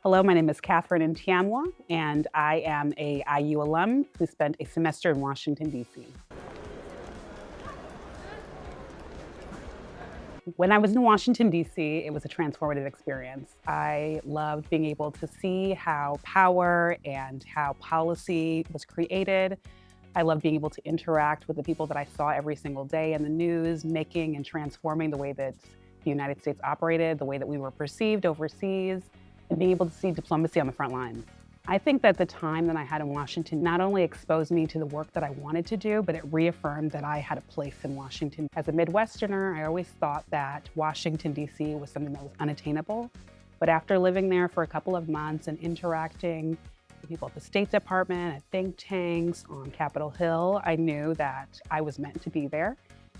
Hello, my name is Catherine Ntiamwa, and I am a IU alum who spent a semester in Washington, D.C. When I was in Washington, D.C., it was a transformative experience. I loved being able to see how power and how policy was created. I loved being able to interact with the people that I saw every single day in the news, making and transforming the way that the United States operated, the way that we were perceived overseas, and being able to see diplomacy on the front lines. I think that the time that I had in Washington not only exposed me to the work that I wanted to do, but it reaffirmed that I had a place in Washington. As a Midwesterner, I always thought that Washington, D.C. was something that was unattainable. But after living there for a couple of months and interacting with people at the State Department, at think tanks, on Capitol Hill, I knew that I was meant to be there.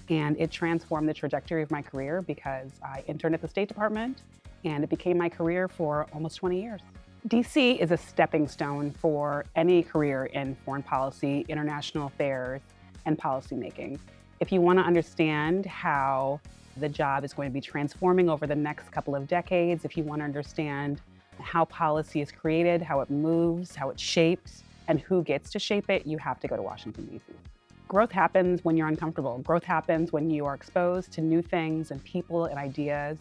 And it transformed the trajectory of my career because I interned at the State Department and it became my career for almost 20 years. DC is a stepping stone for any career in foreign policy, international affairs, and policymaking. If you want to understand how the job is going to be transforming over the next couple of decades, if you want to understand how policy is created, how it moves, how it shapes, and who gets to shape it, you have to go to Washington, D.C. Growth happens when you're uncomfortable. Growth happens when you are exposed to new things and people and ideas.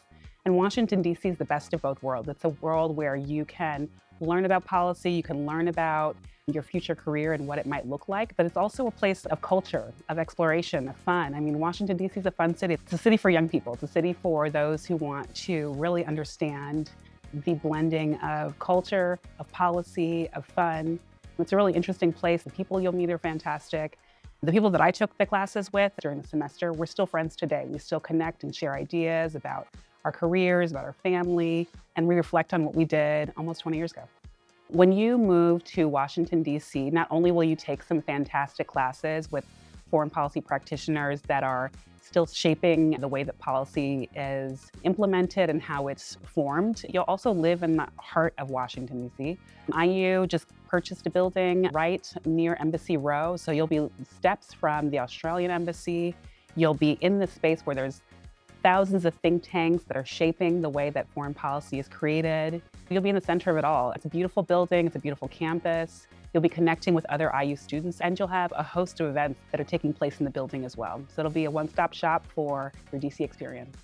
And Washington, D.C. is the best of both worlds. It's a world where you can learn about policy, you can learn about your future career and what it might look like, but it's also a place of culture, of exploration, of fun. I mean, Washington, D.C. is a fun city. It's a city for young people. It's a city for those who want to really understand the blending of culture, of policy, of fun. It's a really interesting place. The people you'll meet are fantastic. The people that I took the classes with during the semester, we're still friends today. We still connect and share ideas about our careers, about our family, and we reflect on what we did almost 20 years ago. When you move to Washington, D.C., not only will you take some fantastic classes with foreign policy practitioners that are still shaping the way that policy is implemented and how it's formed, you'll also live in the heart of Washington, D.C. IU just purchased a building right near Embassy Row, so you'll be steps from the Australian Embassy. You'll be in the space where there's thousands of think tanks that are shaping the way that foreign policy is created. You'll be in the center of it all. It's a beautiful building, it's a beautiful campus. You'll be connecting with other IU students, and you'll have a host of events that are taking place in the building as well. So it'll be a one-stop shop for your DC experience.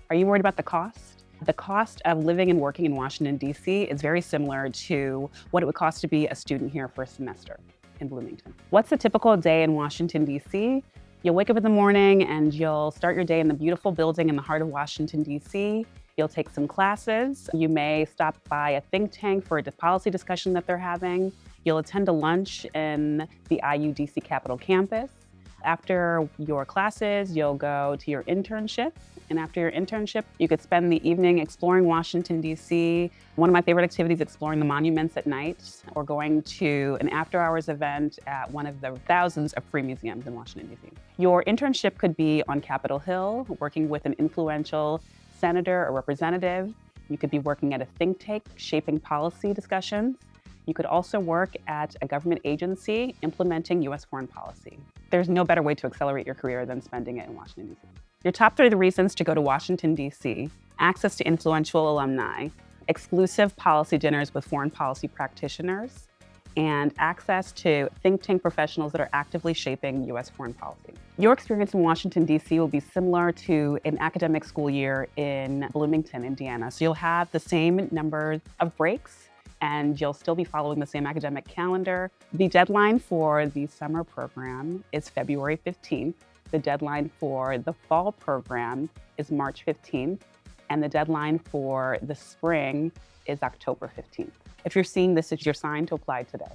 Are you worried about the cost? The cost of living and working in Washington, D.C. is very similar to what it would cost to be a student here for a semester in Bloomington. What's a typical day in Washington, D.C.? You'll wake up in the morning and you'll start your day in the beautiful building in the heart of Washington, D.C. You'll take some classes. You may stop by a think tank for a policy discussion that they're having. You'll attend a lunch in the IU DC Capitol campus. After your classes, you'll go to your internship. And after your internship, you could spend the evening exploring Washington, D.C. One of my favorite activities is exploring the monuments at night or going to an after-hours event at one of the thousands of free museums in Washington, D.C. Your internship could be on Capitol Hill, working with an influential senator or representative. You could be working at a think tank, shaping policy discussions. You could also work at a government agency implementing U.S. foreign policy. There's no better way to accelerate your career than spending it in Washington, D.C. Your top 3 reasons to go to Washington, D.C.: access to influential alumni, exclusive policy dinners with foreign policy practitioners, and access to think tank professionals that are actively shaping U.S. foreign policy. Your experience in Washington, D.C. will be similar to an academic school year in Bloomington, Indiana. So you'll have the same number of breaks, and you'll still be following the same academic calendar. The deadline for the summer program is February 15th. The deadline for the fall program is March 15th. And the deadline for the spring is October 15th. If you're seeing this as your sign to apply today.